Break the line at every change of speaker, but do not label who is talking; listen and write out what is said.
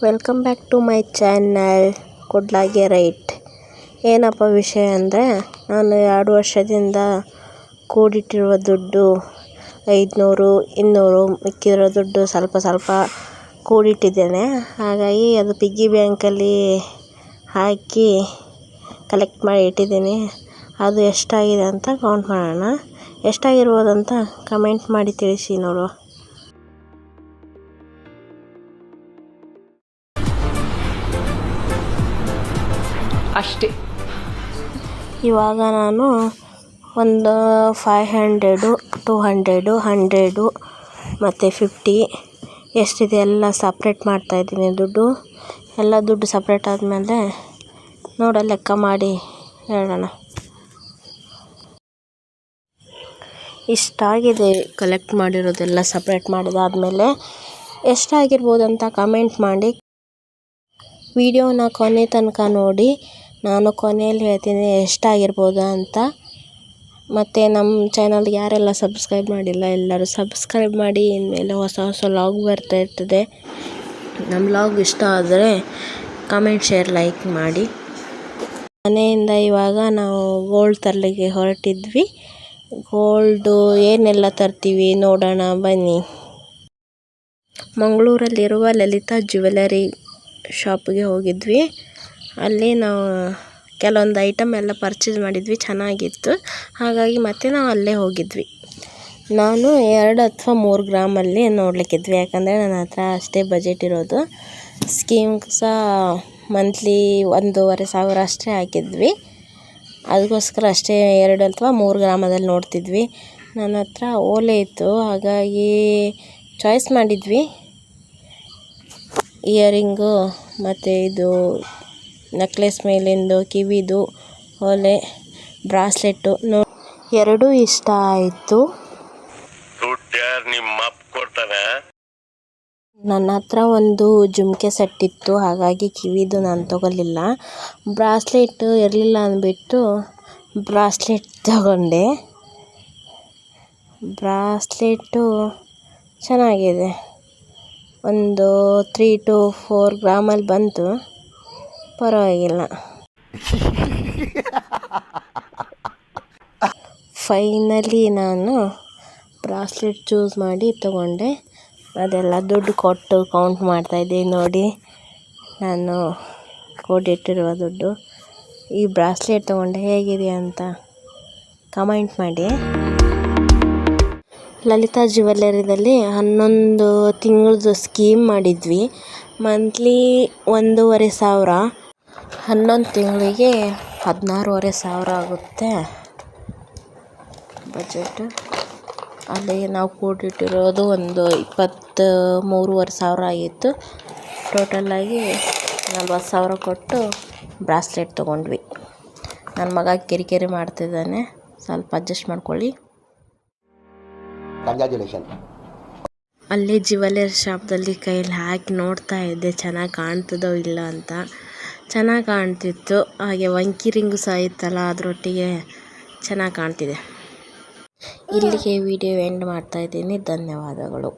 Welcome back to my channel ಕೊಡ್ಲಾಗೆ right. ಏನಪ್ಪ ವಿಷಯ ಅಂದರೆ, ನಾನು 2 ವರ್ಷದಿಂದ ಕೂಡಿಟ್ಟಿರುವ ದುಡ್ಡು 500, 200 ಮಿಕ್ಕಿರೋ ದುಡ್ಡು ಸ್ವಲ್ಪ ಕೂಡಿಟ್ಟಿದ್ದೇನೆ. ಹಾಗಾಗಿ ಅದು ಪಿಗ್ಗಿ ಬ್ಯಾಂಕಲ್ಲಿ ಹಾಕಿ ಕಲೆಕ್ಟ್ ಮಾಡಿ ಇಟ್ಟಿದ್ದೀನಿ. ಅದು ಎಷ್ಟಾಗಿದೆ ಅಂತ ಕೌಂಟ್ ಮಾಡೋಣ. ಎಷ್ಟಾಗಿರ್ಬೋದಂತ ಕಮೆಂಟ್ ಮಾಡಿ ತಿಳಿಸಿ ನೋಡುವ.
ಅಷ್ಟೇ.
ಇವಾಗ ನಾನು ಒಂದು 500, 200, 100 ಮತ್ತು 50 ಎಷ್ಟಿದೆ ಎಲ್ಲ ಸಪ್ರೇಟ್ ಮಾಡ್ತಾಯಿದ್ದೀನಿ. ಎಲ್ಲ ದುಡ್ಡು ಸಪ್ರೇಟ್ ಆದಮೇಲೆ ಲೆಕ್ಕ ಮಾಡಿ ಹೇಳೋಣ. ಇಷ್ಟಾಗಿದೆ ಕಲೆಕ್ಟ್ ಮಾಡಿರೋದೆಲ್ಲ ಸಪ್ರೇಟ್ ಮಾಡಿದಾದಮೇಲೆ ಎಷ್ಟಾಗಿರ್ಬೋದು ಅಂತ ಕಮೆಂಟ್ ಮಾಡಿ. ವಿಡಿಯೋನ ಕೊನೆ ತನಕ ನೋಡಿ, ನಾನು ಕೊನೆಯಲ್ಲಿ ಹೇಳ್ತೀನಿ ಎಷ್ಟಾಗಿರ್ಬೋದು ಅಂತ. ಮತ್ತು ನಮ್ಮ ಚಾನಲ್ಗೆ ಯಾರೆಲ್ಲ ಸಬ್ಸ್ಕ್ರೈಬ್ ಮಾಡಿಲ್ಲ ಎಲ್ಲರೂ ಸಬ್ಸ್ಕ್ರೈಬ್ ಮಾಡಿ. ಇನ್ಮೇಲೆ ಹೊಸ ವ್ಲಾಗ್ ಬರ್ತಾ ಇರ್ತದೆ. ನಮ್ಮ ವ್ಲಾಗ್ ಇಷ್ಟ ಆದರೆ ಕಮೆಂಟ್, ಶೇರ್, ಲೈಕ್ ಮಾಡಿ. ಮನೆಯಿಂದ ಇವಾಗ ನಾವು ಗೋಲ್ಡ್ ತರಲಿಕ್ಕೆ ಹೊರಟಿದ್ವಿ. ಗೋಲ್ಡು ಏನೆಲ್ಲ ತರ್ತೀವಿ ನೋಡೋಣ ಬನ್ನಿ. ಮಂಗಳೂರಲ್ಲಿರುವ ಲಲಿತಾ ಜ್ಯುವೆಲರಿ ಶಾಪಿಗೆ ಹೋಗಿದ್ವಿ. ಅಲ್ಲಿ ನಾವು ಕೆಲವೊಂದು ಐಟಮ್ ಎಲ್ಲ ಪರ್ಚೇಸ್ ಮಾಡಿದ್ವಿ, ಚೆನ್ನಾಗಿತ್ತು. ಹಾಗಾಗಿ ಮತ್ತೆ ನಾವು ಅಲ್ಲೇ ಹೋಗಿದ್ವಿ. ನಾನು 2 ಅಥವಾ 3 ಗ್ರಾಮಲ್ಲಿ ನೋಡಲಿಕ್ಕಿದ್ವಿ, ಯಾಕಂದರೆ ನನ್ನ ಹತ್ರ ಅಷ್ಟೇ ಬಜೆಟ್ ಇರೋದು. ಸ್ಕೀಮ್ ಸಹ ಮಂತ್ಲಿ 1,500 ಅಷ್ಟೇ ಹಾಕಿದ್ವಿ. ಅದಕ್ಕೋಸ್ಕರ ಅಷ್ಟೇ 2 ಅಥವಾ 3 ಗ್ರಾಮದಲ್ಲಿ ನೋಡ್ತಿದ್ವಿ. ನನ್ನ ಹತ್ರ ಓಲೆ ಇತ್ತು, ಹಾಗಾಗಿ ಚಾಯ್ಸ್ ಮಾಡಿದ್ವಿ. ಇಯರಿಂಗು ಮತ್ತು ಇದು ನೆಕ್ಲೆಸ್ ಮೇಲಿಂದು ಕಿವಿದು ಓಲೆ, ಬ್ರಾಸ್ಲೆಟ್ಟು ಎರಡೂ ಇಷ್ಟ ಆಯಿತು. ನನ್ನ ಹತ್ರ ಒಂದು ಜುಮ್ಕೆ ಸೆಟ್ ಇತ್ತು, ಹಾಗಾಗಿ ಕಿವಿದು ನಾನು ತಗೊಳ್ಳಿಲ್ಲ. ಬ್ರಾಸ್ಲೆಟ್ ಇರಲಿಲ್ಲ ಅಂದ್ಬಿಟ್ಟು ಬ್ರಾಸ್ಲೆಟ್ ತಗೊಂಡೆ. ಬ್ರಾಸ್ಲೆಟ್ಟು ಚೆನ್ನಾಗಿದೆ. ಒಂದು 3 to 4 ಗ್ರಾಮಲ್ಲಿ ಬಂತು, ಪರವಾಗಿಲ್ಲ. ಫೈನಲಿ ನಾನು ಬ್ರಾಸ್ಲೆಟ್ ಚೂಸ್ ಮಾಡಿ ತಗೊಂಡೆ. ಅದೆಲ್ಲ ದುಡ್ಡು ಕೊಟ್ಟು ಕೌಂಟ್ ಮಾಡ್ತಾಯಿದ್ದೀನಿ ನೋಡಿ, ನಾನು ಕೂಡಿಟ್ಟಿರುವ ದುಡ್ಡು. ಈ ಬ್ರಾಸ್ಲೆಟ್ ತೊಗೊಂಡೆ, ಹೇಗಿದೆ ಅಂತ ಕಮೆಂಟ್ ಮಾಡಿ. ಲಲಿತಾ ಜ್ಯುವೆಲರಿದಲ್ಲಿ 11 ತಿಂಗಳದ್ದು ಸ್ಕೀಮ್ ಮಾಡಿದ್ವಿ. ಮಂತ್ಲಿ 1,500, 11 ತಿಂಗಳಿಗೆ 16,500 ಆಗುತ್ತೆ ಬಜೆಟ್. ಅಲ್ಲಿ ನಾವು ಕೂಡಿಟ್ಟಿರೋದು ಒಂದು 23,500 ಆಗಿತ್ತು. ಟೋಟಲಾಗಿ 40,000 ಕೊಟ್ಟು ಬ್ರಾಸ್ಲೆಟ್ ತೊಗೊಂಡ್ವಿ. ನನ್ನ ಮಗ ಕಿರಿಕಿರಿ ಮಾಡ್ತಿದ್ದಾನೆ, ಸ್ವಲ್ಪ ಅಡ್ಜಸ್ಟ್ ಮಾಡ್ಕೊಳ್ಳಿ. ಅಲ್ಲಿ ಜ್ಯುವೆಲರಿ ಶಾಪ್ದಲ್ಲಿ ಕೈಯಲ್ಲಿ ಹಾಕಿ ನೋಡ್ತಾ ಇದ್ದೆ, ಚೆನ್ನಾಗಿ ಕಾಣ್ತದೋ ಇಲ್ಲ ಅಂತ. ಚೆನ್ನಾಗಿ ಕಾಣ್ತಿತ್ತು. ಹಾಗೆ ವಂಕಿ ರಿಂಗು ಸಹ ಇತ್ತಲ್ಲ, ಅದರೊಟ್ಟಿಗೆ ಚೆನ್ನಾಗಿ ಕಾಣ್ತಿದೆ. ಇಲ್ಲಿಗೆ ವಿಡಿಯೋ ಎಂಡ್ ಮಾಡ್ತಾಯಿದ್ದೀನಿ. ಧನ್ಯವಾದಗಳು.